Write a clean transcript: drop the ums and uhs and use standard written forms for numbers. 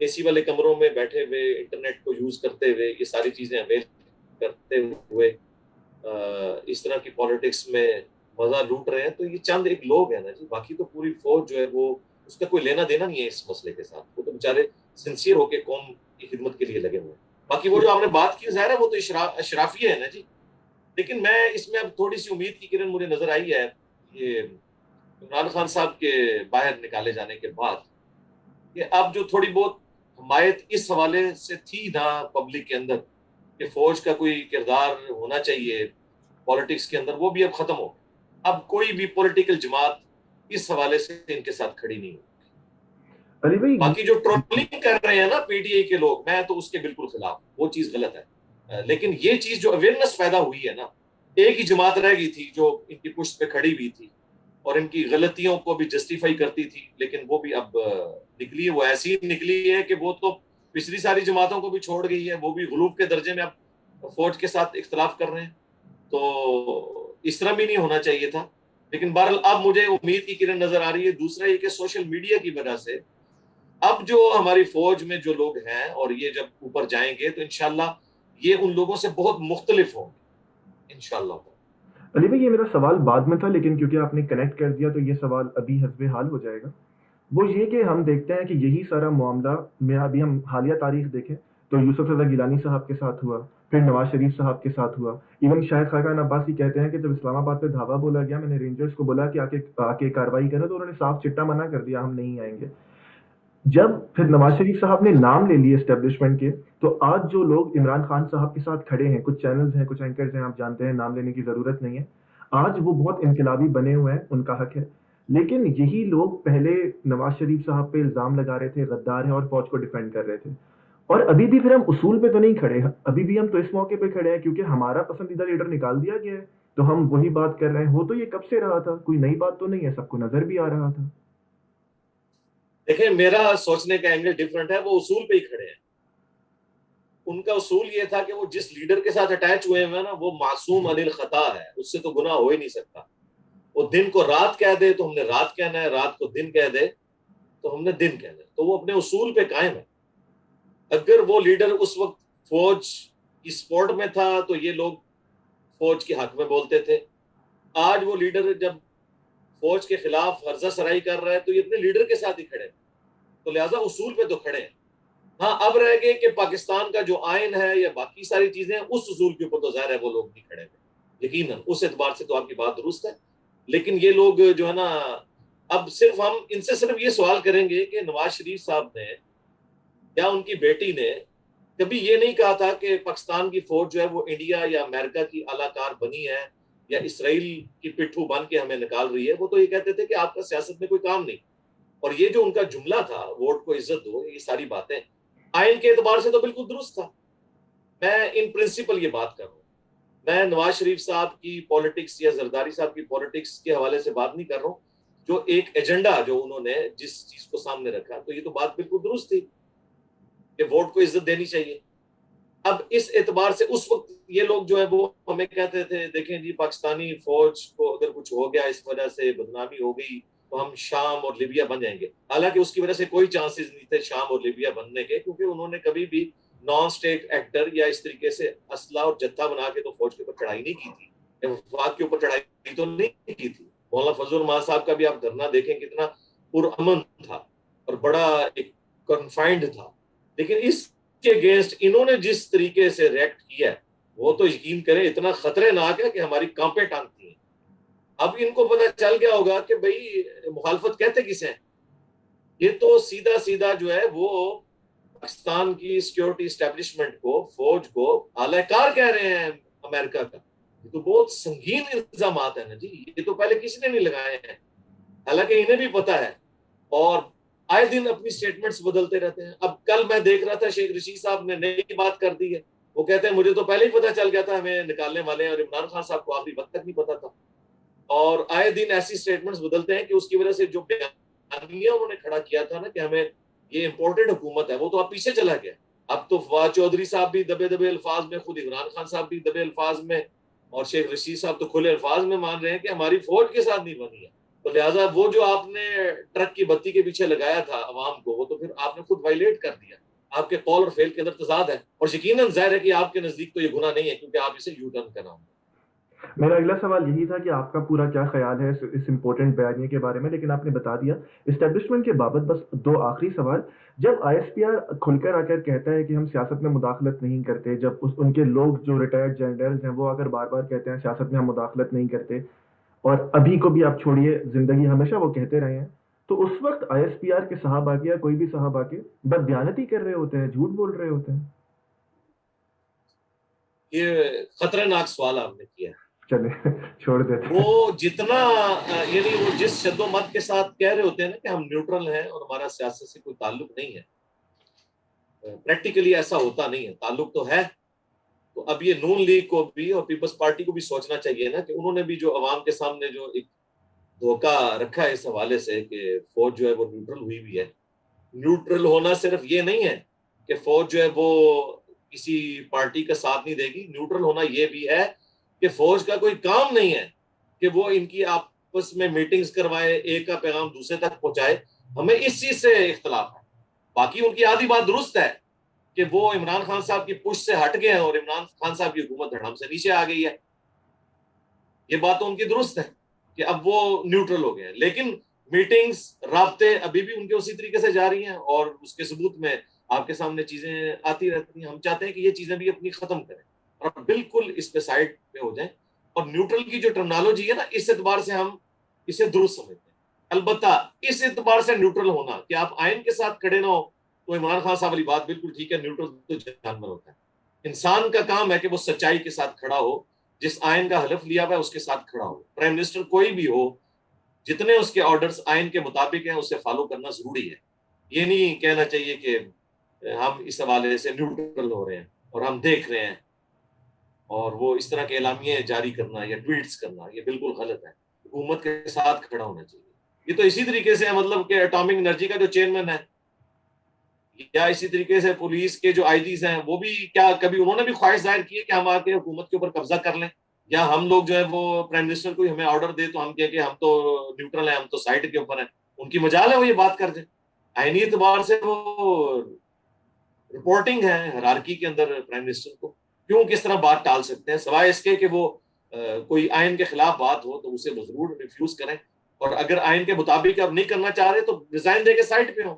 اے سی والے کمروں میں بیٹھے ہوئے انٹرنیٹ کو یوز کرتے ہوئے یہ ساری چیزیں اویل کرتے ہوئے اس طرح کی پالیٹکس میں مزہ لوٹ رہے ہیں. تو یہ چند ایک لوگ ہیں نا جی, باقی تو پوری فوج جو ہے وہ اس کا کوئی لینا دینا نہیں ہے اس مسئلے کے ساتھ. وہ تو بیچارے سنسیئر ہو کے قوم کی خدمت کے لیے لگے ہوئے ہیں. باقی وہ جو آپ نے بات کی ظاہر ہے وہ تو اشرافیہ ہے نا جی. لیکن میں اس میں اب تھوڑی سی امید کی کرن مجھے نظر آئی ہے یہ عمران خان صاحب کے باہر نکالے جانے کے بعد, کہ اب جو تھوڑی بہت حمایت اس حوالے سے تھی نا پبلک کے اندر کہ فوج کا کوئی کردار ہونا چاہیے پالیٹکس کے اندر, وہ بھی اب ختم ہو. اب کوئی بھی پولیٹیکل جماعت اس حوالے سے ان کے ساتھ کھڑی نہیں ہو. علی بھائی باقی جو ٹرولنگ کر رہے ہیں نا پی ٹی آئی کے لوگ, میں تو اس کے بالکل خلاف, وہ چیز غلط ہے. لیکن یہ چیز جو اویئرنیس پیدا ہوئی ہے نا, ایک ہی جماعت رہ گئی تھی جو ان کی پشت پہ کھڑی ہوئی تھی اور ان کی غلطیوں کو بھی جسٹیفائی کرتی تھی, لیکن وہ بھی اب نکلی, وہ ایسی نکلی ہے کہ وہ تو پچھلی ساری جماعتوں کو بھی چھوڑ گئی ہے, وہ بھی غلوب کے درجے میں اب فوج کے ساتھ اختلاف کر رہے ہیں. تو اس طرح بھی نہیں ہونا چاہیے تھا. لیکن بہرحال اب مجھے امید کی کرن نظر آ رہی ہے. دوسرا یہ کہ سوشل میڈیا کی وجہ سے اب جو ہماری فوج میں جو لوگ ہیں اور یہ جب اوپر جائیں گے تو انشاءاللہ یہ ان لوگوں سے بہت مختلف ہوں گے انشاءاللہ. علی بھائی یہ میرا سوال بعد میں تھا, لیکن کیونکہ آپ نے کنیکٹ کر دیا تو یہ سوال ابھی حسب حال ہو جائے گا. وہ یہ کہ ہم دیکھتے ہیں کہ یہی سارا معاملہ میں ابھی ہم حالیہ تاریخ دیکھیں تو یوسف رضا گیلانی صاحب کے ساتھ ہوا, پھر نواز شریف صاحب کے ساتھ ہوا. ایون شاہد خاقان عباسی کہتے ہیں کہ جب اسلام آباد پہ دھاوا بولا گیا, میں نے رینجرز کو بولا کہ آ کے کاروائی کریں, تو انہوں نے صاف چٹا منع کر دیا, ہم نہیں آئیں گے. جب پھر نواز شریف صاحب نے نام لے لیے اسٹیبلشمنٹ کے, تو آج جو لوگ عمران خان صاحب کے ساتھ کھڑے ہیں, کچھ چینلز ہیں, کچھ اینکرز ہیں, آپ جانتے ہیں, نام لینے کی ضرورت نہیں ہے, آج وہ بہت انقلابی بنے ہوئے ہیں, ان کا حق ہے. لیکن یہی لوگ پہلے نواز شریف صاحب پہ الزام لگا رہے تھے غدار ہیں اور فوج کو ڈیفینڈ کر رہے تھے, اور ابھی بھی پھر ہم اصول پہ تو نہیں کھڑے, ابھی بھی ہم تو اس موقع پہ کھڑے ہیں کیونکہ ہمارا پسندیدہ لیڈر نکال دیا گیا ہے, تو ہم وہی بات کر رہے ہیں. ہو تو یہ کب سے رہا تھا, کوئی نئی بات تو نہیں ہے, سب کو نظر بھی آ رہا تھا. دیکھیں میرا سوچنے کا اینگل ڈفرنٹ ہے, وہ اصول پہ ہی کھڑے ہیں. ان کا اصول یہ تھا کہ وہ جس لیڈر کے ساتھ اٹیچ ہوئے ہیں نا وہ معصوم عن الخطا ہے, اس سے تو گناہ ہو ہی نہیں سکتا. وہ دن کو رات کہہ دے تو ہم نے رات کہنا ہے, رات کو دن کہہ دے تو ہم نے دن کہنا ہے. تو وہ اپنے اصول پہ قائم ہے. اگر وہ لیڈر اس وقت فوج کی سپورٹ میں تھا تو یہ لوگ فوج کے حق میں بولتے تھے. آج وہ لیڈر جب فوج کے خلاف ہرزہ سرائی کر رہا ہے تو یہ اپنے لیڈر کے ساتھ ہی کھڑے ہیں, تو لہٰذا اصول پہ تو کھڑے ہیں. ہاں اب رہ گئے کہ پاکستان کا جو آئین ہے یا باقی ساری چیزیں اس اصول کے اوپر تو ظاہر ہے وہ لوگ نہیں کھڑے ہوئے, یقیناً اس اعتبار سے تو آپ کی بات درست ہے. لیکن یہ لوگ جو ہے نا, اب صرف ہم ان سے صرف یہ سوال کریں گے کہ نواز شریف صاحب نے یا ان کی بیٹی نے کبھی یہ نہیں کہا تھا کہ پاکستان کی فوج جو ہے وہ انڈیا یا امریکہ کی اعلی کار بنی ہے یا اسرائیل کی پٹھو بن کے ہمیں نکال رہی ہے. وہ تو یہ کہتے تھے کہ آپ کا سیاست میں کوئی کام نہیں. اور یہ جو ان کا جملہ تھا ووٹ کو عزت دو, یہ ساری باتیں آئین کے اعتبار سے تو بالکل درست تھا. میں ان پرنسپل یہ بات کر رہا ہوں, میں نواز شریف صاحب کی پالیٹکس یا زرداری صاحب کی پالیٹکس کے حوالے سے بات نہیں کر رہا ہوں. جو ایک ایجنڈا جو انہوں نے جس چیز کو سامنے رکھا, تو یہ تو بات بالکل درست تھی کہ ووٹ کو عزت دینی چاہیے. اب اس اعتبار سے اس وقت یہ لوگ جو ہے وہ ہمیں کہتے تھے دیکھیں جی پاکستانی فوج کو اگر کچھ ہو گیا, اس وجہ سے بدنامی ہو گئی تو ہم شام اور لیبیا بن جائیں گے. حالانکہ اس کی وجہ سے کوئی چانسز نہیں تھے شام اور لیبیا بننے کے, کیونکہ انہوں نے کبھی بھی نان اسٹیٹ ایکٹر یا اس طریقے سے اسلحہ اور جتھا بنا کے تو فوج کے اوپر چڑھائی نہیں کی تھی, وفاق کے اوپر چڑھائی تو نہیں کی تھی. مولانا فضل الرحمان صاحب کا بھی آپ دھرنا دیکھیں کتنا پرامن تھا اور بڑا ایک کنفائنڈ تھا. لیکن اس کے اگینسٹ انہوں نے جس طریقے سے ریئیکٹ کیا وہ تو یقین کریں اتنا خطرناک ہے کہ ہماری کانپیں ٹانگتی ہیں. اب ان کو پتہ چل گیا ہوگا کہ بھئی مخالفت کہتے کسے ہیں. یہ تو سیدھا سیدھا جو ہے وہ پاکستان کی سیکیورٹی اسٹیبلشمنٹ کو, فوج کو اعلی کار کہہ رہے ہیں امریکہ کا. یہ تو بہت سنگین الزامات ہیں نا جی, یہ تو پہلے کسی نے نہیں لگائے ہیں, حالانکہ انہیں بھی پتہ ہے. اور آئے دن اپنی سٹیٹمنٹس بدلتے رہتے ہیں. اب کل میں دیکھ رہا تھا شیخ رشید صاحب نے نئی بات کر دی ہے. وہ کہتے ہیں مجھے تو پہلے ہی پتہ چل گیا تھا ہمیں نکالنے والے ہیں, اور عمران خان صاحب کو آخری وقت تک نہیں پتہ تھا. اور آئے دن ایسی سٹیٹمنٹس بدلتے ہیں کہ اس کی وجہ سے جو بیانیہ انہوں نے کھڑا کیا تھا نا کہ ہمیں یہ امپورٹنٹ حکومت ہے, وہ تو اب پیچھے چلا گیا. اب تو فواد چودھری صاحب بھی دبے دبے الفاظ میں, خود عمران خان صاحب بھی دبے الفاظ میں, اور شیخ رشید صاحب تو کھلے الفاظ میں مان رہے ہیں کہ ہماری فوج کے ساتھ نہیں بنی ہے. تو لہٰذا وہ جو آپ نے ٹرک کی بتی کے پیچھے لگایا تھا عوام کو، وہ تو پھر آپ نے خود وائلیٹ کر دیا، آپ کے قول اور فعل کے اندر تضاد ہے، اور یقیناً ظاہر ہے کہ آپ کے نزدیک تو یہ گناہ نہیں ہے کیونکہ آپ اسے یو ٹرن کرا ہوں۔ میرا اگلا سوال یہی تھا کہ آپ کا پورا کیا خیال ہے اس امپورٹنٹ بیانیے کے بارے میں، لیکن آپ نے بتا دیا اسٹیبلشمنٹ کے بابت۔ بس دو آخری سوال، جب آئی ایس پی آر کھل کر آ کر کہتا ہے کہ ہم سیاست میں مداخلت نہیں کرتے، جب ان کے لوگ جو ریٹائرڈ جنرلز ہیں وہ اگر بار بار کہتے ہیں سیاست میں ہم مداخلت نہیں کرتے، اور ابھی کو بھی آپ چھوڑیے زندگی ہمیشہ وہ کہتے رہے ہیں، تو اس وقت آئی ایس پی آر کے صاحب آ کے یا کوئی بھی صاحب آ کے بددیانتی کر رہے ہوتے ہیں، جھوٹ بول رہے ہوتے ہیں؟ یہ خطرناک سوال آپ نے کیا ہے۔ چلے چھوڑ دیتے ہیں۔ وہ جتنا یعنی وہ جس شد و مت کے ساتھ کہہ رہے ہوتے ہیں نا کہ ہم نیوٹرل ہیں اور ہمارا سیاست سے کوئی تعلق نہیں ہے، پریکٹیکلی ایسا ہوتا نہیں ہے، تعلق تو ہے۔ تو اب یہ نون لیگ کو بھی اور پیپلز پارٹی کو بھی سوچنا چاہیے نا کہ انہوں نے بھی جو عوام کے سامنے جو ایک دھوکہ رکھا ہے اس حوالے سے کہ فوج جو ہے وہ نیوٹرل ہوئی بھی ہے۔ نیوٹرل ہونا صرف یہ نہیں ہے کہ فوج جو ہے وہ کسی پارٹی کا ساتھ نہیں دے گی، نیوٹرل ہونا یہ بھی ہے کہ فوج کا کوئی کام نہیں ہے کہ وہ ان کی آپس میں میٹنگز کروائے، ایک کا پیغام دوسرے تک پہنچائے۔ ہمیں اس چیز سے اختلاف ہے، باقی ان کی آدھی بات درست ہے کہ وہ عمران خان صاحب کی پش سے ہٹ گئے ہیں اور عمران خان صاحب کی حکومت دھڑام سے نیچے آ گئی ہے، یہ بات تو ان کی درست ہے کہ اب وہ نیوٹرل ہو گئے ہیں، لیکن میٹنگز، رابطے ابھی بھی ان کے اسی طریقے سے جاری ہیں اور اس کے ثبوت میں آپ کے سامنے چیزیں آتی رہتی ہیں۔ ہم چاہتے ہیں کہ یہ چیزیں بھی اپنی ختم کریں اور بالکل اس پہ سائڈ پہ ہو جائیں، اور نیوٹرل کی جو ٹرمنالوجی ہے نا، اس اعتبار سے ہم اسے درست سمجھتے ہیں۔ البتہ اس اعتبار سے نیوٹرل ہونا کہ آپ آئین کے ساتھ کھڑے نہ ہو، تو عمران خان صاحب والی بات بالکل ٹھیک ہے، نیوٹرل تو جانور ہوتا ہے۔ انسان کا کام ہے کہ وہ سچائی کے ساتھ کھڑا ہو، جس آئین کا حلف لیا ہوا ہے اس کے ساتھ کھڑا ہو۔ پرائم منسٹر کوئی بھی ہو، جتنے اس کے آرڈرز آئین کے مطابق ہیں اسے فالو کرنا ضروری ہے۔ یہ نہیں کہنا چاہیے کہ ہم اس حوالے سے نیوٹرل ہو رہے ہیں اور ہم دیکھ رہے ہیں، اور وہ اس طرح کے اعلامیے جاری کرنا یا ٹویٹس کرنا یہ بالکل غلط ہے۔ حکومت کے ساتھ کھڑا ہونا چاہیے۔ یہ تو اسی طریقے سے ہے، مطلب کہ اٹامک انرجی کا جو چیئرمین ہے، یا اسی طریقے سے پولیس کے جو آئی جیز ہیں، وہ بھی کیا کبھی انہوں نے بھی خواہش ظاہر کی ہے کہ ہم آ کے حکومت کے اوپر قبضہ کر لیں، یا ہم لوگ جو ہے وہ پرائم منسٹر کو ہمیں آرڈر دے تو ہم کہیں کہ ہم تو نیوٹرل ہیں، ہم تو سائڈ کے اوپر ہیں؟ ان کی مجال ہے وہ یہ بات کر دیں۔ آئینی اعتبار سے وہ رپورٹنگ ہے ہرارکی کے اندر پرائم منسٹر کو، کیوں کس طرح بات ٹال سکتے ہیں، سوائے اس کے کہ وہ کوئی آئین کے خلاف بات ہو تو اسے ضرور ریفیوز کریں، اور اگر آئین کے مطابق اب نہیں کرنا چاہ رہے تو ریزائن دے کے سائڈ پہ ہوں۔